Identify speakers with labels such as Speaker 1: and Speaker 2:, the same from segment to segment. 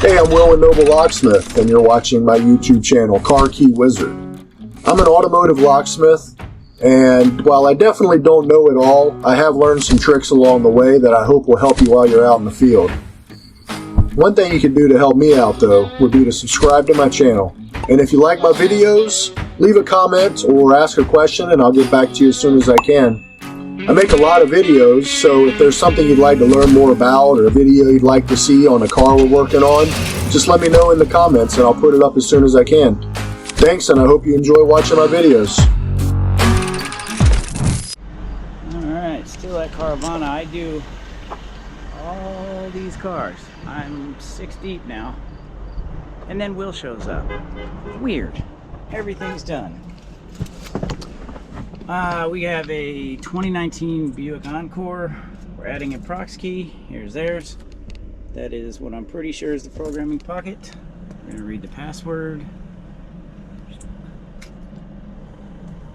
Speaker 1: Hey, I'm Will and Noble Locksmith, and you're watching my YouTube channel, Car Key Wizard. I'm an automotive locksmith, and while I definitely don't know it all, I have learned some tricks along the way that I hope will help you while you're out in the field. One thing you can do to help me out, though, would be to subscribe to my channel. And if you like my videos, leave a comment or ask a question, and I'll get back to you as soon as I can. I make a lot of videos, so if there's something you'd like to learn more about or a video you'd like to see on a car we're working on, just let me know in the comments and I'll put it up as soon as I can. Thanks, and I hope you enjoy watching my videos.
Speaker 2: Alright, still at Caravana. I do all these cars. I'm 6 deep now. And then Will shows up. Weird. Everything's done. We have a 2019 Buick Encore. We're adding a prox key. Here's theirs. That is what I'm pretty sure is the programming pocket. We're going to read the password.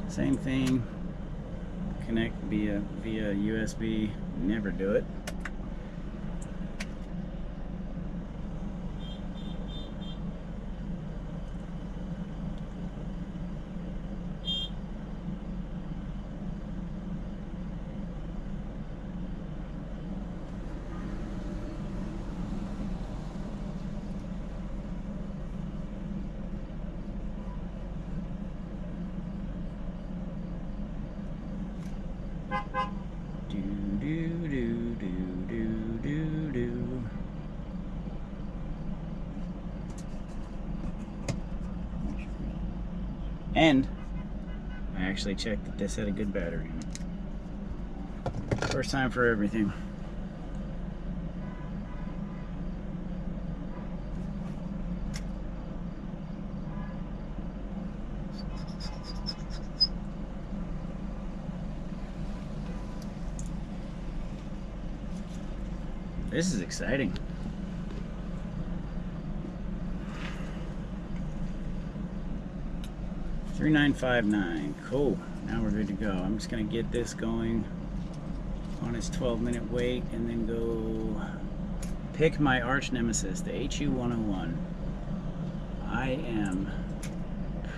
Speaker 2: Same thing. Connect via USB. Never do it. And I actually checked that this had a good battery in it. First time for everything. This is exciting. $39.59. Cool. Now we're good to go. I'm just gonna get this going on its 12-minute wait and then go pick my arch nemesis, the HU101. I am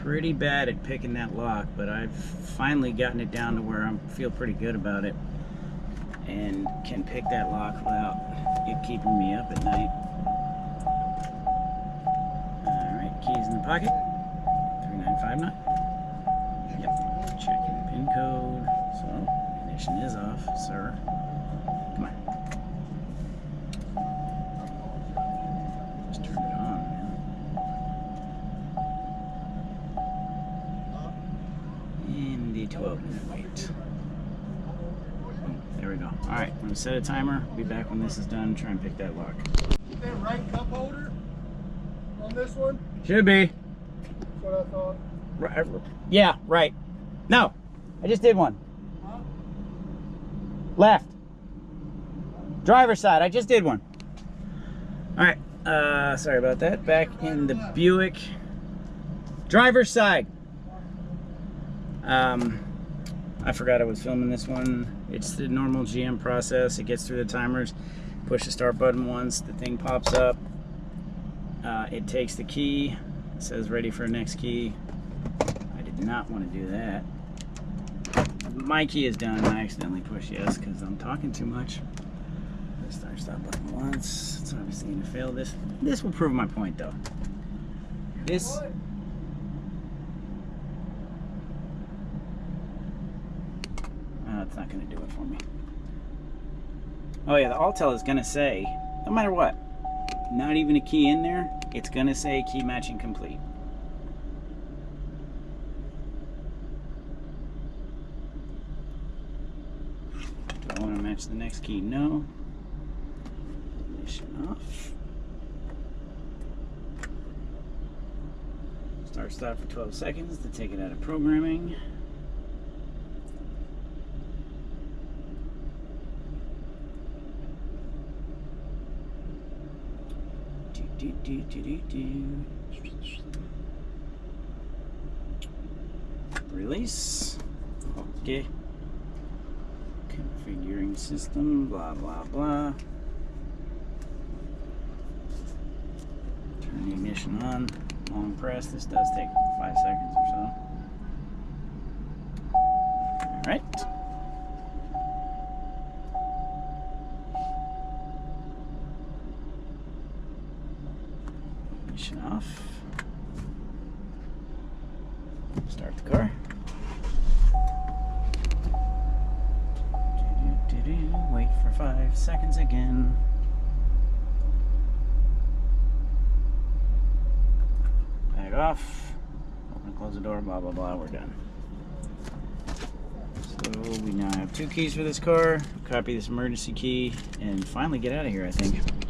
Speaker 2: pretty bad at picking that lock, but I've finally gotten it down to where I feel pretty good about it and can pick that lock without it keeping me up at night. Alright, keys in the pocket. 3959. Yep, checking the pin code. So, ignition is off, sir. Come on. Just turn it on, man. And the 12-minute wait. There we go. Alright, I'm going to set a timer. Be back when this is done. Try and pick that lock.
Speaker 3: Is that right cup holder on this one?
Speaker 2: Should be.
Speaker 3: That's what I thought.
Speaker 2: Right, yeah, right. No, I just did one.
Speaker 3: Huh?
Speaker 2: Left. Driver's side, I just did one. Alright, sorry about that. Back in the Buick. Driver's side. I forgot I was filming this one. It's the normal GM process. It gets through the timers. Push the start button once, the thing pops up. It takes the key. It says ready for next key. I did not want to do that. My key is done. I accidentally pushed yes because I'm talking too much. Start stop button once. It's obviously going to fail this. This will prove my point though. This. It's not going to do it for me. Oh yeah, the Autel is going to say, no matter what, not even a key in there, it's going to say key matching complete. Do I want to match the next key? No. Ignition off. Start stop for 12 seconds to take it out of programming. Release. Okay. Configuring system, blah blah blah. ignition on, long press. This does take 5 seconds or so. All right. Ignition off. Start the car. Wait for 5 seconds again. Back off. Open and close the door, blah, blah, blah. We're done. So we now have 2 keys for this car. Copy this emergency key and finally get out of here, I think.